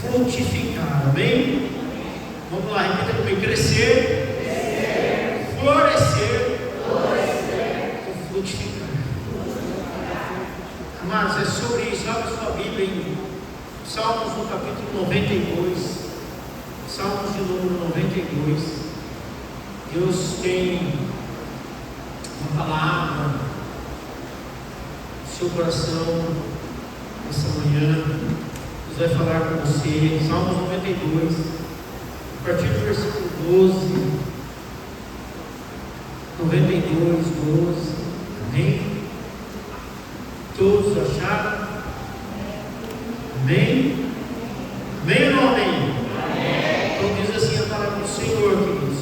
frutificar. Amém? Vamos lá, repita comigo: crescer, florescer e frutificar. Amados, é sobre isso. Abra sua Bíblia em Salmos no capítulo 92. Salmos de número 92. Deus tem uma palavra no seu coração essa manhã. Deus vai falar com você. Salmos 92, a partir do versículo 12. 92, 12. Amém? Todos acharam? Amém? Amém ou não amém? Então diz assim a palavra do Senhor, queridos: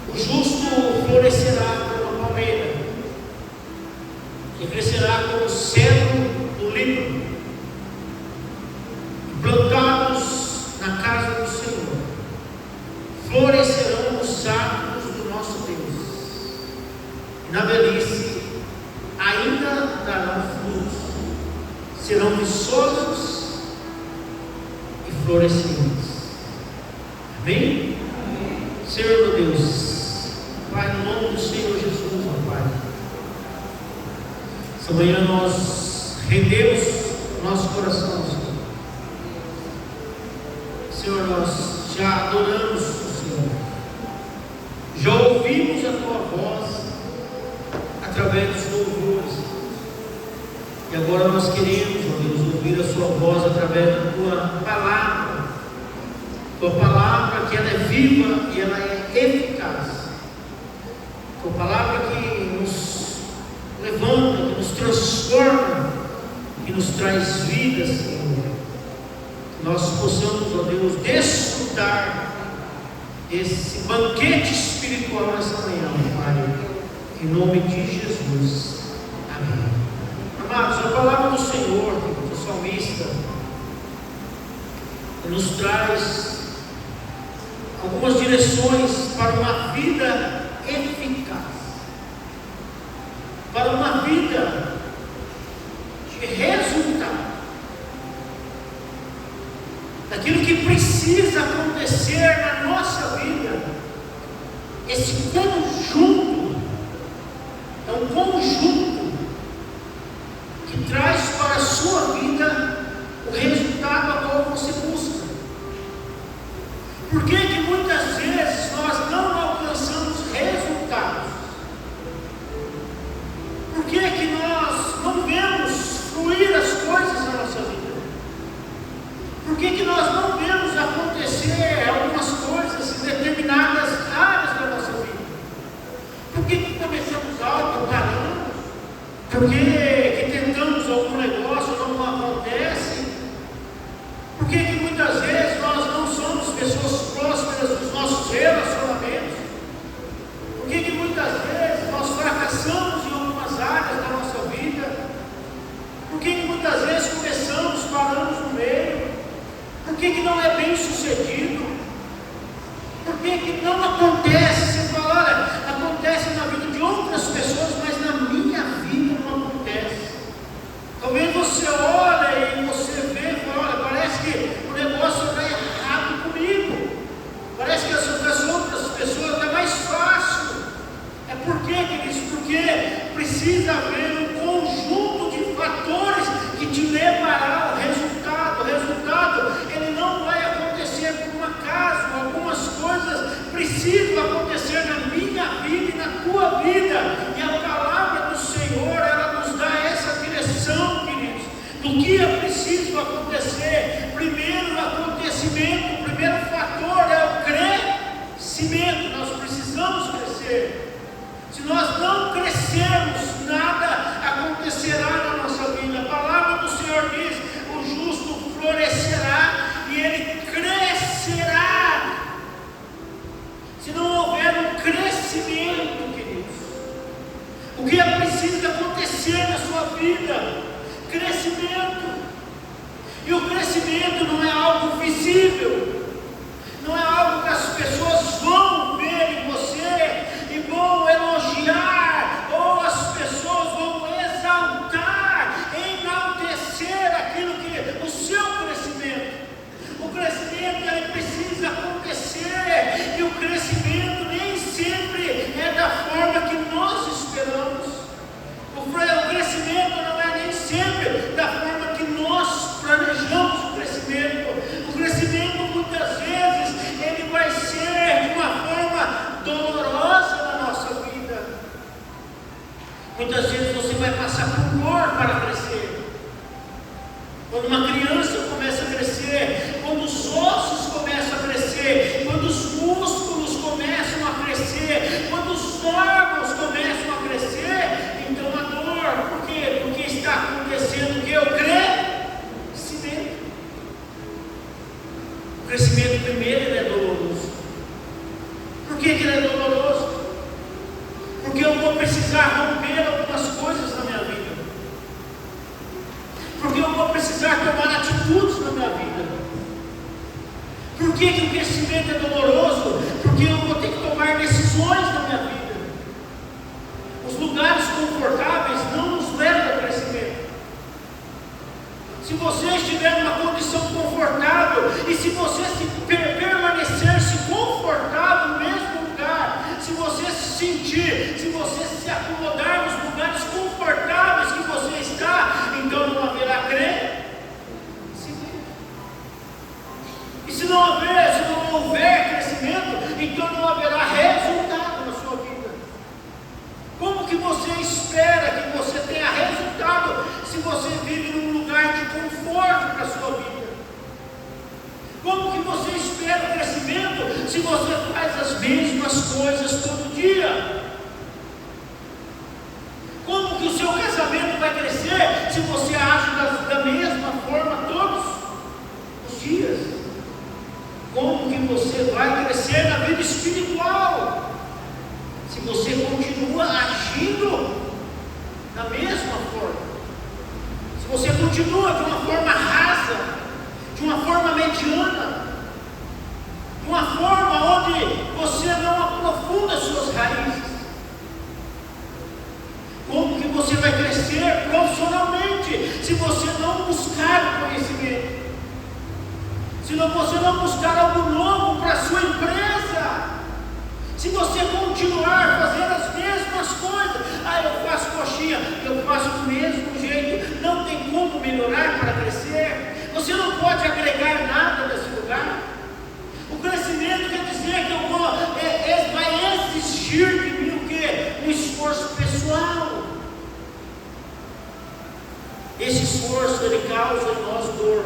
o justo florescerá como a palmeira, e crescerá como o cedro do Líbano, plantados na casa do Senhor, florescerão os átrios do nosso Deus, e na velhice ainda darão frutos, serão viçosos e florescentes. Amém? Senhor meu Deus, Pai, no nome do Senhor Jesus, ó Pai, essa manhã nós rendemos o nosso coração, Senhor. Nós já adoramos o Senhor, já ouvimos a Tua voz através dos louvores, e agora nós queremos, ó Deus, ouvir a Sua voz através da Tua palavra. Tua palavra que ela é viva e ela é eficaz. Tua palavra que nos levanta, que nos transforma, que nos traz vida, Senhor. Que nós possamos, ó Deus, desfrutar esse banquete espiritual nessa manhã, Pai, em nome de Jesus. Amém. Amados, a palavra do Senhor, o salmista, nos traz algumas direções para uma vida eficaz, para uma vida de resultado, daquilo que precisa acontecer na nossa vida. Esse conjunto é um conjunto que traz para a sua vida o resultado a qual você busca. Por que que muitas vezes nós não alcançamos resultados? Por que que nós não vemos fluir as coisas na nossa vida? Por que que nós não vemos acontecer algumas coisas em determinadas áreas da nossa vida? Por que que começamos algo, paramos? Por que tentamos algum negócio e não acontece? Por que que muitas vezes nós não somos pessoas prósperas nos nossos relacionamentos? Por que que muitas vezes nós fracassamos em algumas áreas da nossa vida? Por que que muitas vezes começamos, paramos no meio? Por que que não é bem sucedido? Por que que não acontece? Você fala, olha, acontece na vida de outras pessoas, mas na minha vida não acontece. Talvez você olha e você vê e fala, olha, parece que o negócio está errado comigo. Parece que as outras pessoas está mais fácil. É por quê, queridos? Porque precisa haver um conjunto de fatores que te levará ao resultado. O resultado, ele não vai acontecer por um acaso. Algumas coisas precisam acontecer na minha vida e na tua vida. E a palavra do Senhor, ela nos dá essa direção, queridos, do que é preciso acontecer. Primeiro acontecimento, o primeiro fator é o crescimento. Nós precisamos crescer. Se nós não crescermos, nada acontecerá na nossa vida. A palavra do Senhor diz: o justo florescerá e ele crescerá. Se não houver um crescimento, queridos, o que é preciso acontecer na sua vida? Crescimento. E o crescimento não é algo visível, não é algo que as pessoas vão ver em você e vão elogiar, ou as pessoas vão exaltar, enaltecer aquilo que o seu crescimento. crescimento primeiro ele é doloroso. Por que ele é doloroso? Porque eu vou precisar romper algumas coisas na minha vida. Porque eu vou precisar tomar atitudes na minha vida. Por que o crescimento é doloroso? Porque eu vou ter que tomar decisões na minha vida. Os lugares confortáveis não nos levam ao crescimento. Se você estiver numa condição confortável, e se você permanecer-se confortável no mesmo lugar, se você se sentir, se você se acomodar nos lugares confortáveis que você está, então não haverá crescimento. E se não houver crescimento, então não haverá resultado na sua vida. Como que você espera que você tenha resultado se você vive num lugar de conforto para a sua vida? Como que você espera crescimento se você faz as mesmas coisas todo dia? Como que o seu casamento vai crescer se você age da mesma forma todos os dias? Como que você vai crescer na vida espiritual se você continua agindo da mesma forma? Se você continua de uma forma rasa, de uma forma mediana, de uma forma onde você não aprofunda suas raízes? Como que você vai crescer profissionalmente se você não buscar o conhecimento? Se você não buscar algo novo para a sua empresa? Se você continuar fazendo as mesmas coisas, eu faço coxinha, eu faço do mesmo jeito, não tem como melhorar para crescer. Você não pode agregar nada nesse lugar. O crescimento quer dizer que vai exigir de mim o quê? Um esforço pessoal. Esse esforço ele causa em nós dor.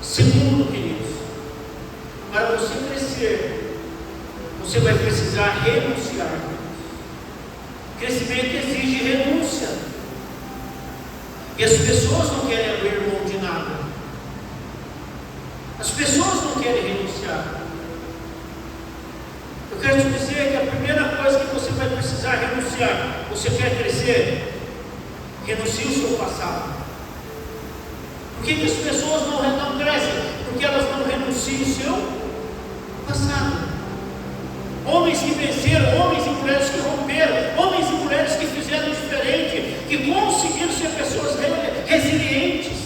Segundo, queridos, para você crescer, você vai precisar renunciar. Crescimento exige renúncia. E as pessoas não querem abrir mão de nada. As pessoas não querem renunciar. Eu quero te dizer que a primeira coisa que você vai precisar renunciar, você quer crescer? Renuncie o seu passado. Por que as pessoas não crescem? Porque elas não renunciam o seu passado. Homens que venceram, homens e mulheres que romperam, homens e mulheres que fizeram diferente, que conseguiram ser pessoas resilientes,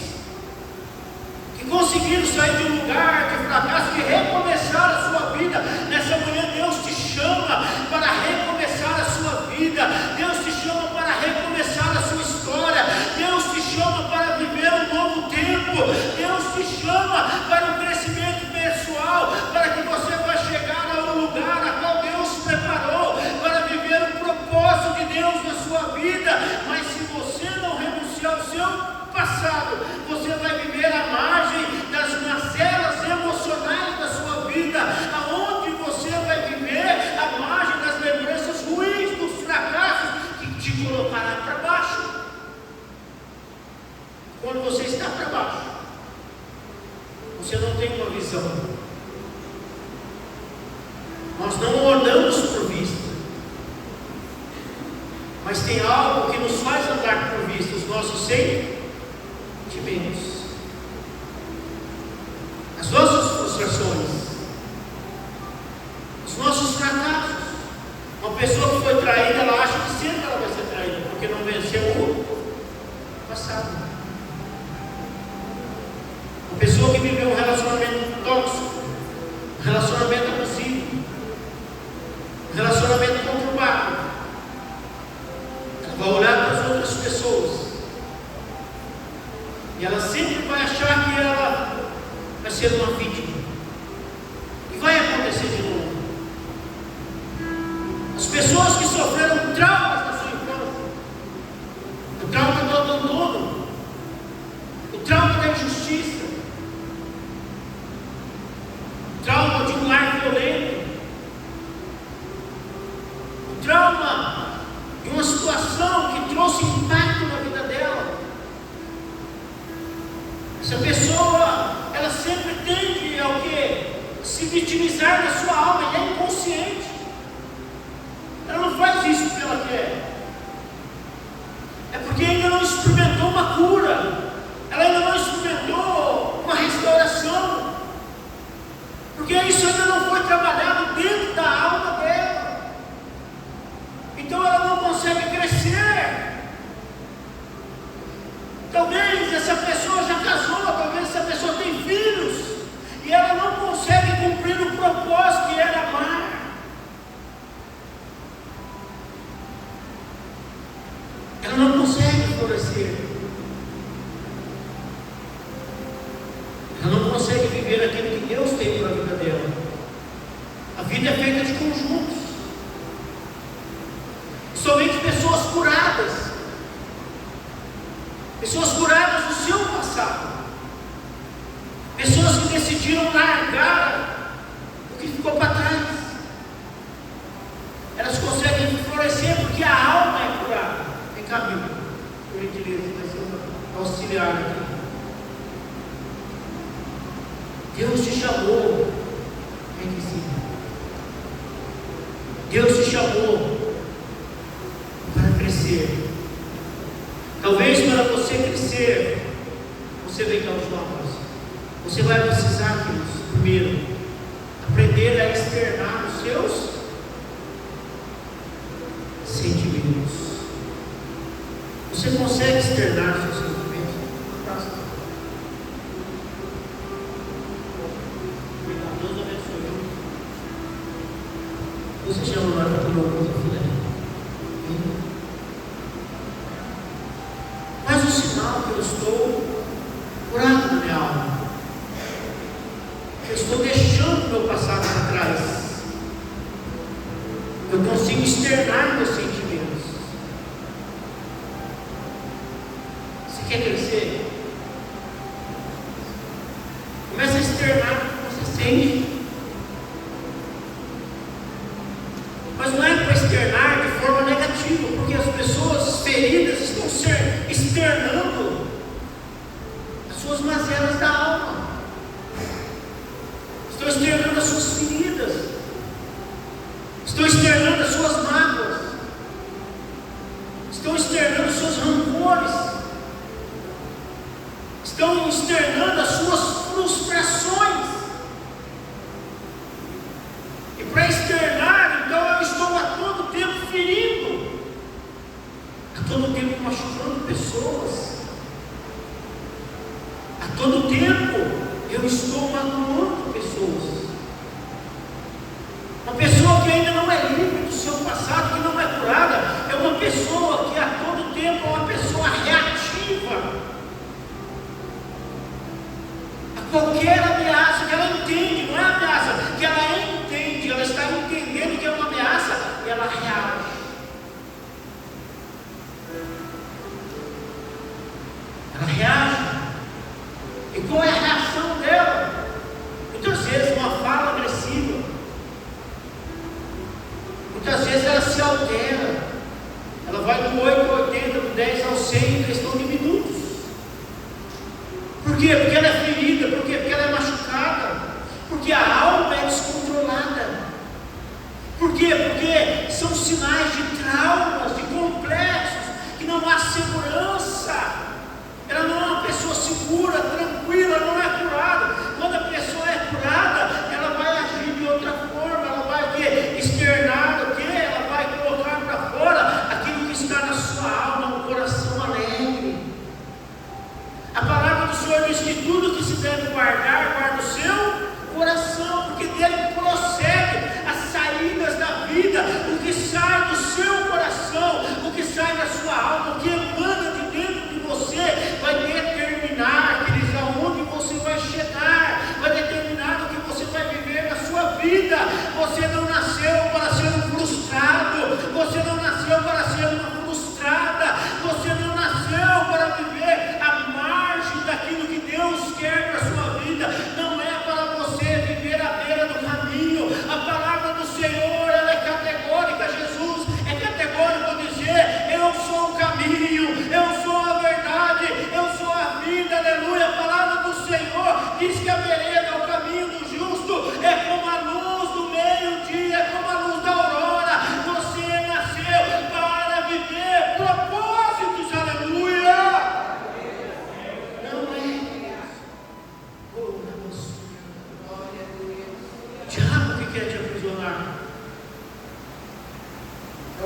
que conseguiram sair de um lugar de fracasso, que recomeçaram a sua vida. Nessa manhã Deus te chama para recomeçar a sua vida. Deus te chama para recomeçar a sua história. Deus te chama para viver um novo tempo. Deus te chama para um crescimento pessoal, para que você vai chegar a um lugar a qual Deus preparou para viver o propósito de Deus na sua vida. Mas se você não renunciar ao seu passado, você vai viver à margem das mazelas emocionais da sua vida, aonde você vai viver à margem das lembranças ruins, dos fracassos que te colocará para baixo. Quando você está para baixo, você não tem uma visão. Nós não andamos por vista, mas tem algo que nos faz andar por vista: os nossos sentimentos, as nossas frustrações, os nossos fracassos. Uma pessoa que foi traída, ela acha que sempre ela vai ser traída, porque não venceu o passado. Uma pessoa que viveu um relacionamento tóxico, um relacionamento abusivo, um relacionamento conturbado, ela vai olhar para as outras pessoas e ela sempre vai achar que ela vai ser uma vítima. E vai acontecer de novo. As pessoas que sofreram traumas na sua infância, o trauma do abandono, o trauma da injustiça, o trauma de um lar violento, o trauma de uma situação que trouxe impacto na vida dela. Essa pessoa, ela ela sempre tende ao quê? Se vitimizar na sua alma, e é inconsciente. Ela não faz isso porque ela quer. É porque ainda não experimentou uma cura. Ela ainda não experimentou uma restauração. Porque isso ainda não foi trabalhado dentro da alma dela. Então ela não consegue crescer. Talvez essa pessoa já casou, talvez essa pessoa tem filhos, e ela não consegue cumprir o propósito que era amar. Ela não consegue florescer. Ela não consegue viver aquilo que Deus tem para a vida dela. A vida é feita de conjuntos. Somente pessoas curadas. Pessoas curadas do seu passado. Pessoas que decidiram largar o que ficou para trás. Elas conseguem florescer porque a alma é curada. Vem cá, Bíblia, por gentileza, vai ser um auxiliar aqui. Deus te chamou. Vem aqui em cima. Deus te chamou para crescer. Talvez para você crescer, você vem cá os novos. Você vai precisar, queridos, primeiro, aprender a externar os seus sentimentos. Você consegue externar os seus sentimentos? Deus abençoe. Você chama lá para tomar coisa, filha? Mas o sinal que eu estou curado na minha alma, que eu estou deixando o meu passado para trás, eu consigo externar meus sentimentos. Você quer crescer? Começa a externar o que você sente. Mas não é para externar de forma negativa, porque as pessoas feridas estão externando as suas mazelas da alma, estão externando as suas feridas, estão externando as suas mágoas, estão externando os seus rancores, estão externando as suas frustrações. E para externar, então eu estou a todo tempo ferindo, a todo tempo machucando pessoas, a todo tempo eu estou magoando pessoas. Uma pessoa que ainda não é livre do seu passado, que não é curada, é uma pessoa que a todo tempo é uma pessoa reativa a qualquer ameaça que ela entende. Não é ameaça, que ela entende, ela está entendendo que é uma ameaça e ela reage. Ela reage. E qual é a reação dela? Muitas vezes uma fala agressiva. Muitas vezes ela se altera. Ela vai do 8 ao 80, do 10 ao 100 em questão de minutos. Por quê? Porque ela é ferida. Por quê? Porque ela é machucada. Porque a alma é descontrolada. Por quê? Porque são sinais de traumas, de complexos, que não há segurança. Ela não é uma pessoa segura, tranquila, não é curada. Quando a pessoa é curada, ela vai agir de outra forma. Ela vai o quê? Externar o quê? Ela vai colocar para fora aquilo que está na sua alma, um coração alegre. A palavra do Senhor diz que tudo que se deve guardar, guarda o seu coração, porque dele procede as saídas da vida, o que sai do seu coração, o que sai da sua alma, o que emana de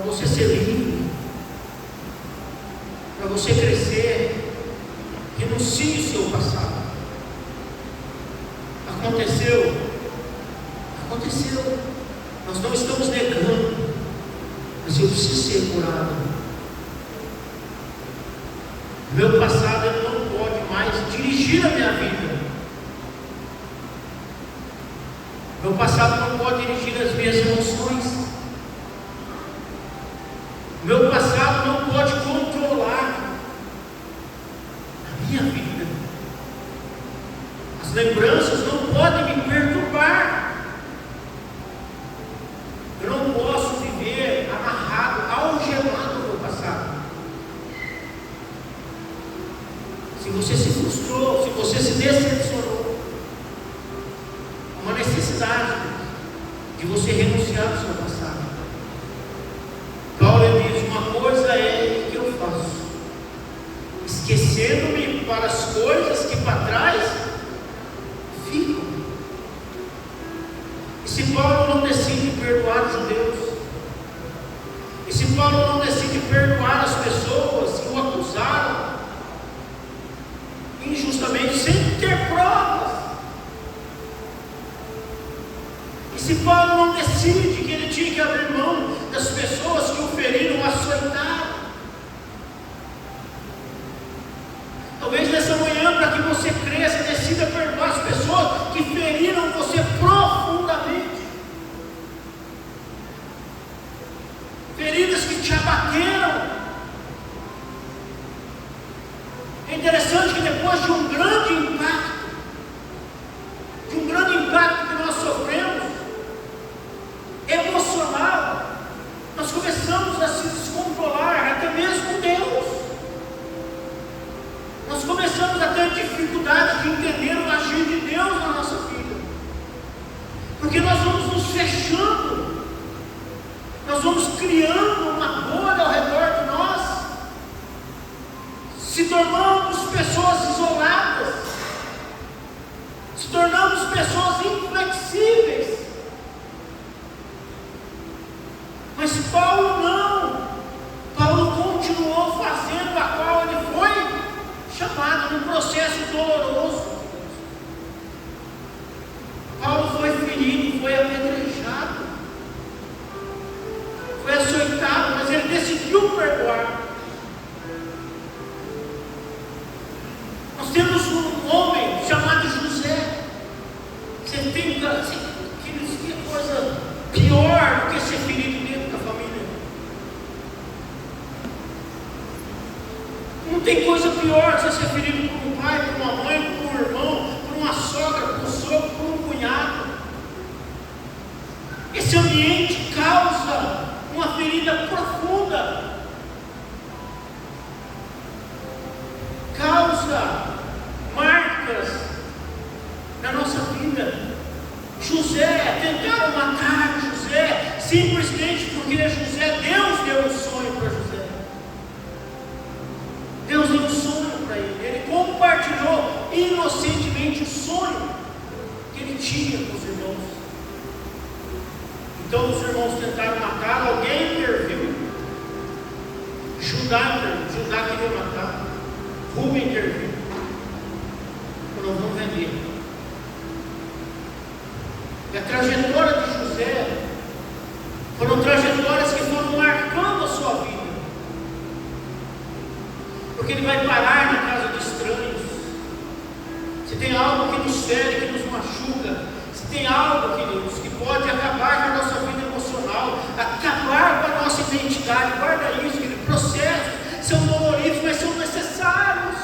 você ser livre, para você crescer. Renuncie o seu passado. Aconteceu. Nós não estamos negando, mas eu preciso ser curado. Meu passado ele não pode mais dirigir a minha vida. Meu passado não pode dirigir as minhas emoções. Meu passado não pode controlar a minha vida. As lembranças não podem me perturbar. Eu não posso viver amarrado, algemado no meu passado. Se você se frustrou, se você se decepcionou, há uma necessidade de você renunciar ao seu passado. Paulo diz: uma coisa é que eu faço, esquecendo-me para as coisas que para trás ficam. E se Paulo não decide perdoar os judeus, e se Paulo não decide perdoar as pessoas que o acusaram injustamente, sem ter provas, e se Paulo não decide que ele tinha que abrir mão das pessoas que o feriram, o açoitaram, talvez nessa manhã, para que você cresça, decida perdoar as pessoas que feriram você profundamente, feridas que te abateram. É interessante que depois de um grande impacto que nós sofremos, emocional, nós começamos a se descontrolar, até mesmo Deus. Nós começamos a ter dificuldade de entender o agir de Deus na nossa vida, porque nós vamos nos fechando, nós vamos criando uma bolha ao redor de nós, se tornamos pessoas isoladas, se tornamos pessoas inflexíveis. Mas Paulo não. Paulo continuou fazendo a qual ele foi chamado num processo doloroso. Paulo foi ferido, foi apedrejado, foi açoitado, mas ele decidiu perdoar. Nós temos um homem chamado José. Você tem que coisa pior do que ser ferido dentro da família. Não tem coisa pior que você ser ferido por um pai, por uma mãe, por um irmão, por uma sogra, por um sogro, por um cunhado. Esse ambiente causa uma ferida profunda, causa marcas na nossa vida. José, tentaram matar José, simplesmente porque José, Deus deu um sonho para José. Deus deu um sonho para ele. Ele compartilhou inocentemente o sonho que ele tinha com os irmãos. Então os irmãos tentaram matar, alguém interviu. Judá queria matar, Rubem interviu. Nós vamos vender. E a trajetória de José foram trajetórias que foram marcando a sua vida, porque ele vai parar na casa de estranhos. Se tem algo que nos fere, que nos machuca, se tem algo, queridos, que pode acabar com a nossa vida emocional, acabar com a nossa identidade, guarda isso, queridos. Processos são doloridos, mas são necessários.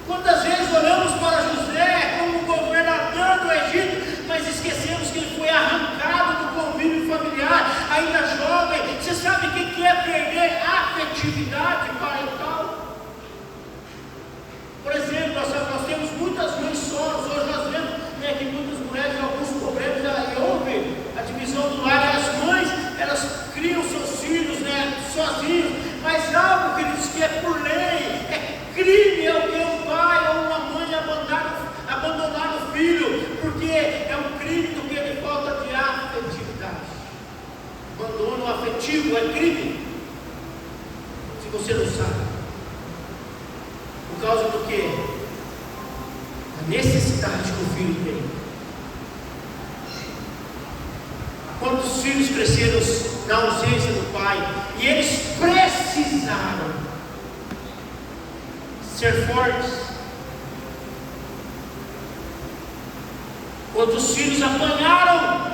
Quantas vezes olhamos para José como governador do Egito, mas esquecemos que ele foi arrancado do convívio familiar, ainda jovem. Você sabe o que é perder afetividade parental? Por exemplo, nós temos muitas mães solos. Hoje nós vemos que muitas mulheres têm alguns problemas, e houve a divisão do lar, e as mães, elas criam seus filhos sozinhos, mas algo que eles que é por lei, é crime alguém, um pai ou uma mãe abandonar o filho, porque é um crime do que ele falta de afetividade, abandono afetivo é crime. Se você não sabe. Por causa do quê? A necessidade que o filho tem. Quantos filhos cresceram na ausência do pai e eles precisaram ser fortes? Quantos filhos apanharam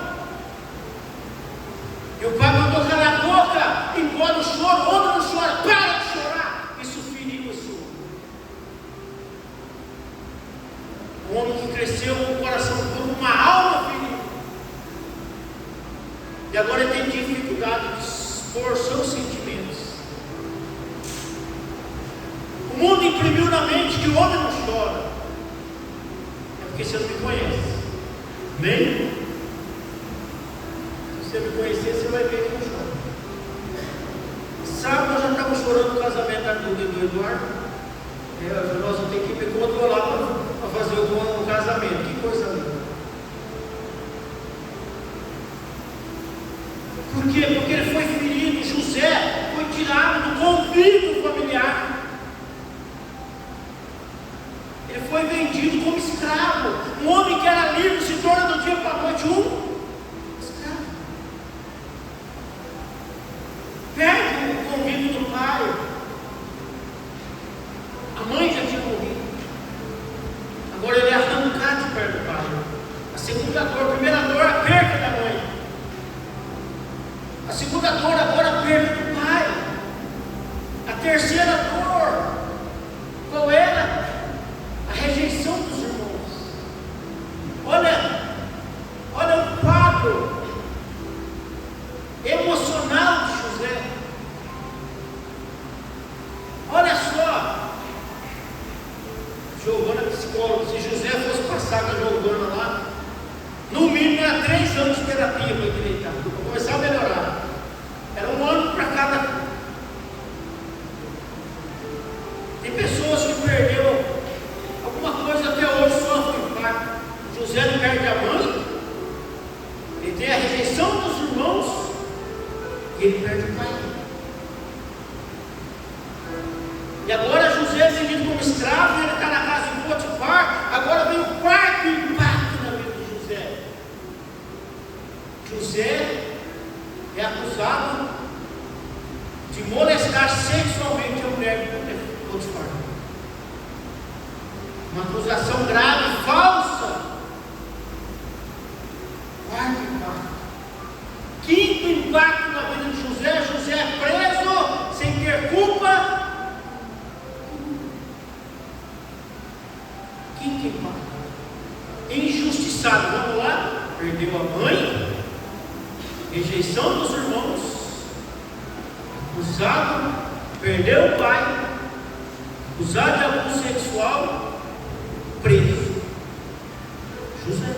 e o pai mandou calar a boca, engole o choro, ou não chora, para de chorar. Isso feriu esse homem. Um homem que cresceu com o coração puro, uma alma ferida, e agora ele tem dificuldade de expor seus sentimentos. O mundo imprimiu na mente que o homem não chora. É porque você não me conhece. Amém? Se você me conhecer, você vai ver que eu choro. Sábado nós já estávamos chorando no casamento da Duda e do Eduardo. Nós vamos ter que me controlar para fazer o casamento. Que coisa linda. Por quê? Porque ele foi ferido. José foi tirado do convívio familiar. Ele foi vendido como escravo. Um homem que era livre se torna do dia para a noite um escravo. Perde o convívio do pai. A mãe já tinha morrido. Agora ele é arrancado de perto do pai. A segunda dor, a primeira dor, a perda da mãe. A segunda dor agora, a perda do pai. A terceira dor, qual era? A rejeição dos irmãos. Olha o quadro emocional de José. Olha só, Giovana psicóloga, se José fosse passar com a Giovana lá, no mínimo era 3 anos de terapia para direitar, para começar a melhorar. Era 1 ano para cada. Tem pessoas que perderam alguma coisa até hoje, sofre impacto. José não perde a mãe, ele tem a rejeição dos irmãos e ele perde o pai. E agora José é vendido como escravo, ele está na casa de Potifar. Agora vem o quarto impacto na vida de José. José é acusado de molestar sexualmente a mulher de Potifar. Uma acusação grave, falsa. Quarto impacto. Quinto impacto na vida de José. José é preso sem ter culpa. Quinto impacto. Injustiçado. Vamos lá. Perdeu a mãe. Rejeição dos irmãos. Acusado. Perdeu o pai. Acusado de abuso sexual. Preso. José.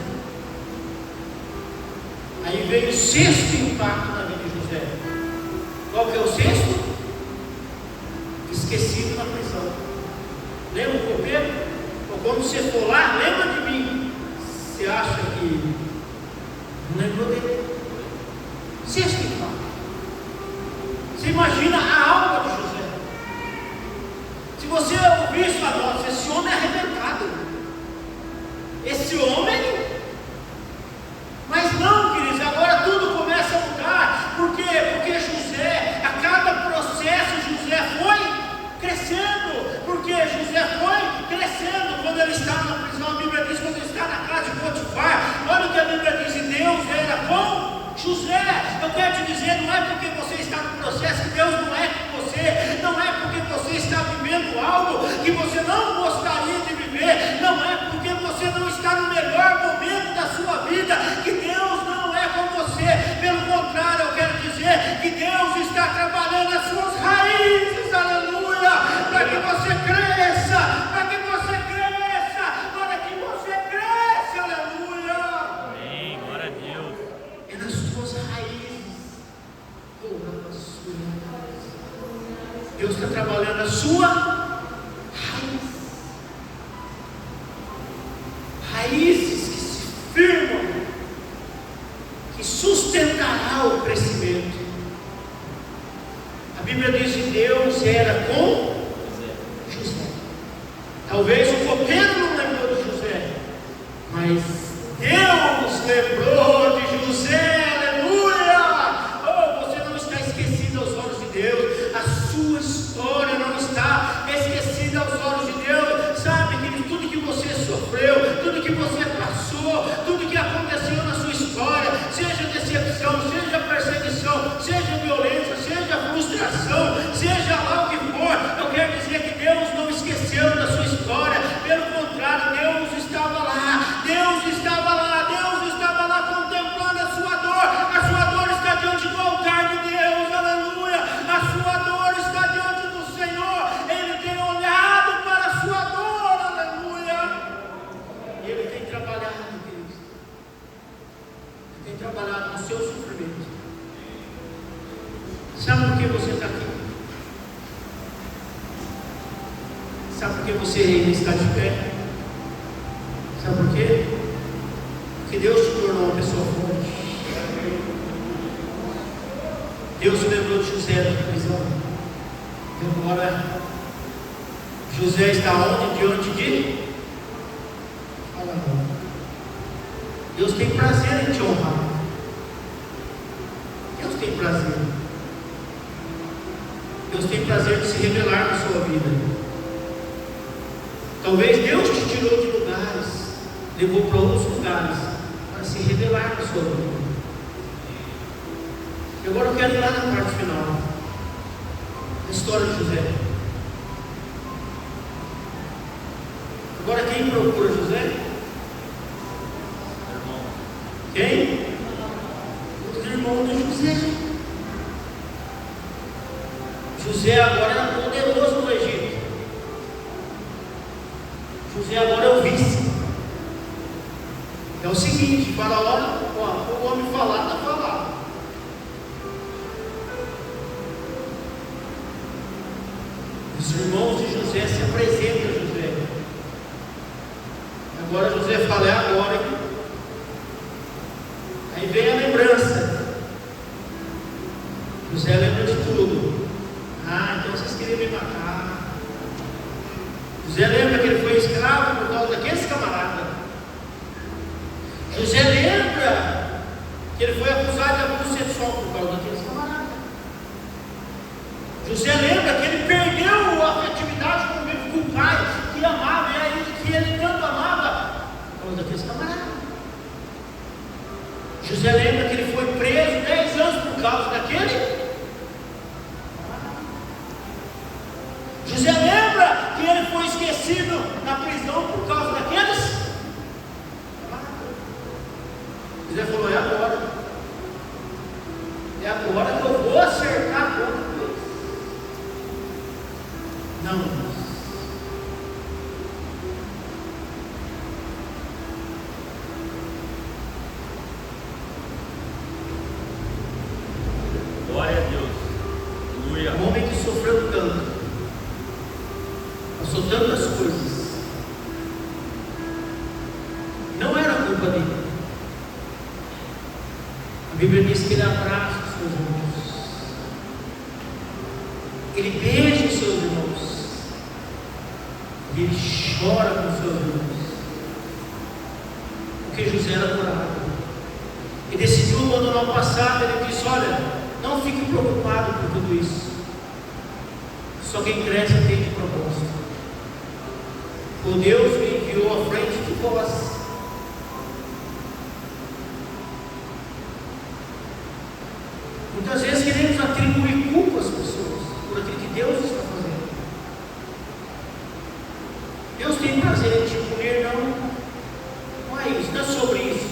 Aí veio o sexto impacto na vida de José. Qual que é o sexto? Esquecido na prisão. Lembra o copeiro? Ou quando você for lá, lembra de mim. Você acha que não lembrou dele? Sexto impacto. Você imagina a alma de José. Se você ouvir sua voz, esse homem é arrebentado. Esse homem. Mas não, queridos, agora tudo começa a mudar. Por quê? Porque José, a cada processo, José foi crescendo. Porque José foi crescendo. Quando ele estava na prisão, a Bíblia diz, quando ele está na casa de Potifar, olha o que a Bíblia diz, e Deus era com José. Eu quero te dizer, não é porque você está no processo que Deus não é com você. Não é porque você está vivendo algo que você não gostaria de viver. Não é porque você não está no melhor momento da sua vida que Deus não é com você. Pelo contrário, eu quero dizer que Deus está trabalhando as suas raízes, aleluia, para que você cresça, para que você cresça, para que você cresça, aleluia. Amém, glória a Deus. É nas suas raízes. Deus está trabalhando a sua raiz. Raízes que se firmam, que sustentará o crescimento. Bíblia diz que Deus era com José. Talvez o copeiro não lembrou de José, mas Deus lembrou de José. Aleluia! Oh, você não está esquecido aos olhos de Deus. A sua história não está esquecida aos olhos de Deus. Sabe que tudo que você sofreu, tudo que você passou, tudo que aconteceu na sua história, seja decepção, seja perseguição, seja violência, seja frustração, seja lá o que for, eu quero dizer que Deus não esqueceu da sua história. Pelo contrário, Deus estava lá. Deus estava lá. Deus estava lá contemplando a sua dor. A sua dor está diante do altar de Deus. Aleluia. A sua dor está diante do Senhor. Ele tem olhado para a sua dor. Aleluia. E Ele tem trabalhado, queridos. Ele tem trabalhado no seu sofrimento. Sabe por que você está aqui? Sabe por que você ainda está de pé? Sabe por quê? Porque Deus te tornou uma pessoa forte. Deus se lembrou de José da prisão. E agora José está onde? Diante de Faraó. Deus tem prazer em te honrar. Deus tem prazer. Deus tem prazer de se revelar na sua vida. Talvez Deus te tirou de lugares, levou para outros lugares, para se revelar na sua vida. E agora eu quero ir lá na parte final, a história de José. Agora quem procura José? Quem? Os irmãos de José. José agora era poderoso no Egito. José agora é o vice. É o seguinte: Faraó, o homem falar, está falado. Os irmãos de José se apresentam a José. Agora José fala: é agora. Aí vem a lembrança. José lembra de tudo. Então vocês queriam me matar. José lembra que ele foi escravo por causa daqueles camaradas. José lembra que ele foi acusado de abuso sexual por causa daqueles camaradas. José lembra que ele perdeu a afetividade com o pai que amava, e aí que ele tanto amava por causa daqueles camaradas. José lembra que ele foi preso 10 anos por causa daquele. José lembra que ele foi esquecido na prisão por causa daqueles. José falou: é agora. É agora que eu vou acertar a conta com eles. Não. Glória a Deus. Aleluia. Um homem que sofreu tanto, passou tantas coisas, não era culpa dele. A Bíblia diz que ele abraça os seus irmãos, ele beija os seus irmãos, e ele chora com os seus irmãos, porque José era curado. E decidiu abandonar o passado. Ele disse: olha, não fique preocupado com tudo isso. Só quem cresce tem de propósito. O Deus me enviou à frente de vós. Muitas vezes queremos atribuir culpa às pessoas por aquilo que Deus está fazendo. Deus tem prazer em te punir, não é isso, não é sobre isso.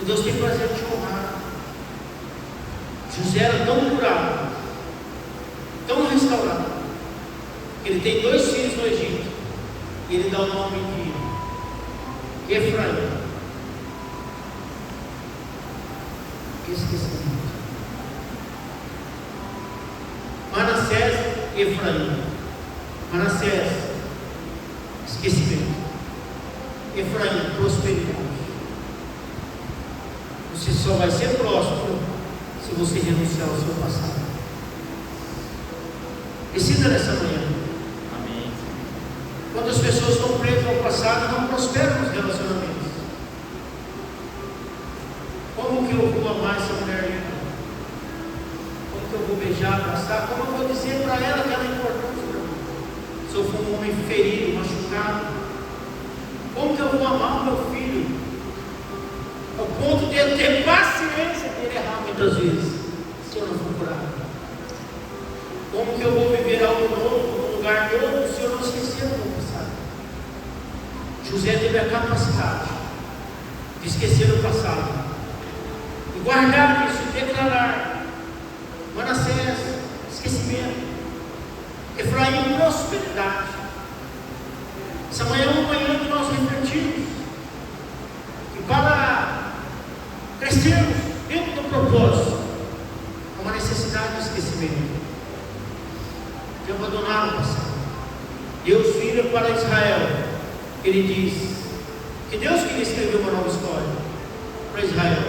Deus tem prazer em te honrar. José era tão curado, tão restaurado, que ele tem 2 filhos no Egito, e ele dá o nome de Efraim. Esquecimento. Manassés, Efraim. Manassés, esquecimento. Efraim, prosperidade. Você só vai ser próspero se você renunciar ao seu passado. Decida nessa manhã. Amém. Quantas pessoas estão presas ao passado e não prosperam nos relacionamentos? Como que eu vou amar essa mulher linda? Como que eu vou beijar, abraçar? Como eu vou dizer para ela que ela é importante para mim? Se eu for um homem ferido, machucado, como que eu vou amar o meu filho? Ao ponto de eu ter paciência de ele errar muitas vezes, se eu não for curado. Como que eu vou viver algo novo, num lugar novo, se eu não esquecer o meu passado? José teve a capacidade de esquecer o passado, de guardar isso, de declarar. Manassés, esquecimento. Efraim, prosperidade. Essa manhã é uma manhã que nós refletimos, e para crescermos dentro do propósito, há uma necessidade de esquecimento, de abandonar o passado. Deus vira para Israel, ele diz que Deus queria escrever uma nova história para Israel.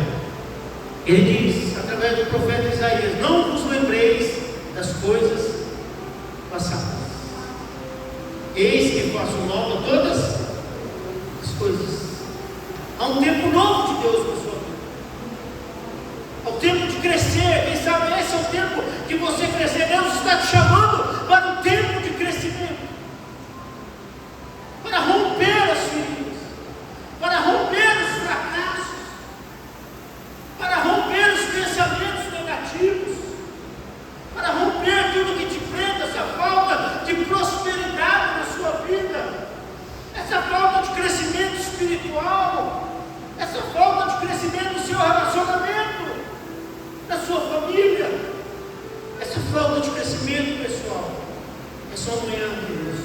Ele diz, através do profeta Isaías: não vos lembreis das coisas passadas, eis que faço nova todas as coisas. Há um tempo novo de Deus na sua vida, há um tempo de crescer. Quem sabe esse é o tempo que você crescer. Deus está te chamando para um tempo de crescimento, para romper as feridas, para romper os fracassos, para romper os pensamentos negativos, para romper tudo que te prende, essa falta de prosperidade na sua vida, essa falta de crescimento espiritual, essa falta de crescimento no seu relacionamento, na sua família, essa falta de crescimento pessoal. É só amanhã, Deus,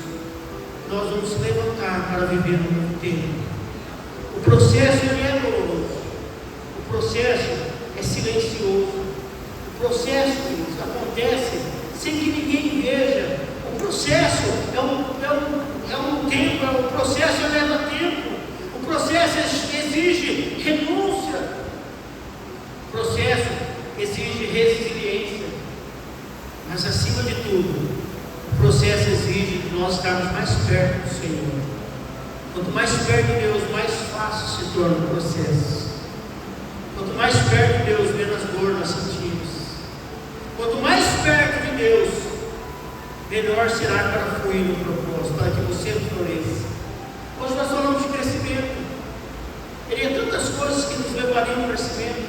nós vamos nos levantar para viver um novo tempo. O processo ele é doloroso, o processo é silencioso, o processo acontece sem que ninguém veja. O processo é um tempo, o processo leva tempo, o processo exige renúncia, o processo exige resiliência, mas acima de tudo, o processo exige que nós estarmos mais perto do Senhor. Quanto mais perto de Deus, mais fácil se torna o processo. Quanto mais perto de Deus, menos dor nós sentimos. Quanto mais perto de Deus, melhor será para fluir o propósito, para que você floresça. Hoje nós falamos de crescimento. Teria tantas coisas que nos levariam ao crescimento,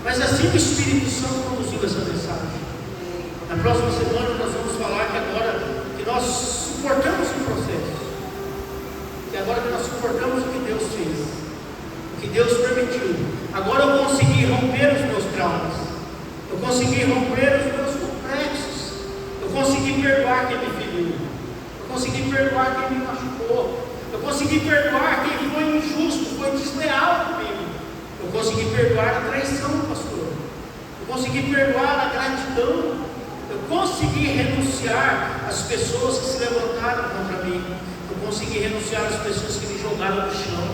mas assim o Espírito Santo conduziu essa mensagem. Na próxima semana nós vamos falar que agora que nós suportamos o processo, que agora que nós suportamos o que Deus fez, o que Deus permitiu, agora eu consegui romper os meus traumas, eu consegui romper os meus complexos, eu consegui perdoar quem me feriu, eu consegui perdoar quem me machucou, eu consegui perdoar quem foi injusto, foi desleal comigo, eu consegui perdoar a traição, pastor, eu consegui perdoar a gratidão, eu consegui renunciar às pessoas que se levantaram contra mim, eu consegui renunciar às pessoas que me jogaram no chão,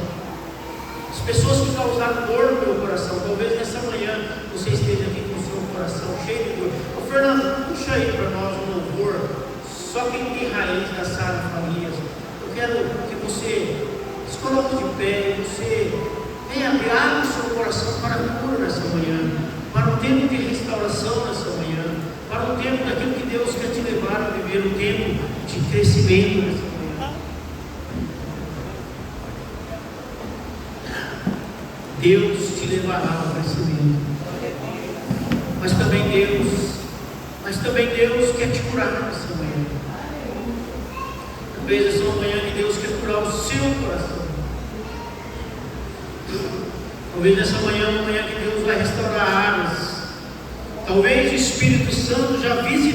as pessoas que causaram dor no meu coração. Talvez nessa manhã você esteja aqui com o seu coração cheio de dor. Ô Fernando, puxa aí para nós um louvor, só quem tem raiz da Sara Farias. Eu quero que você se coloque de pé e você venha abrir o seu coração para a cura nessa manhã, para um tempo de restauração nessa manhã, para um tempo daquilo que Deus quer te levar a viver, um tempo de crescimento nessa manhã. Deus te levará ao crescimento, mas também Deus quer te curar nessa manhã. Talvez essa manhã que Deus quer curar o seu coração. Talvez essa manhã é uma manhã que Deus vai restaurar áreas. Talvez o Espírito Santo já visitou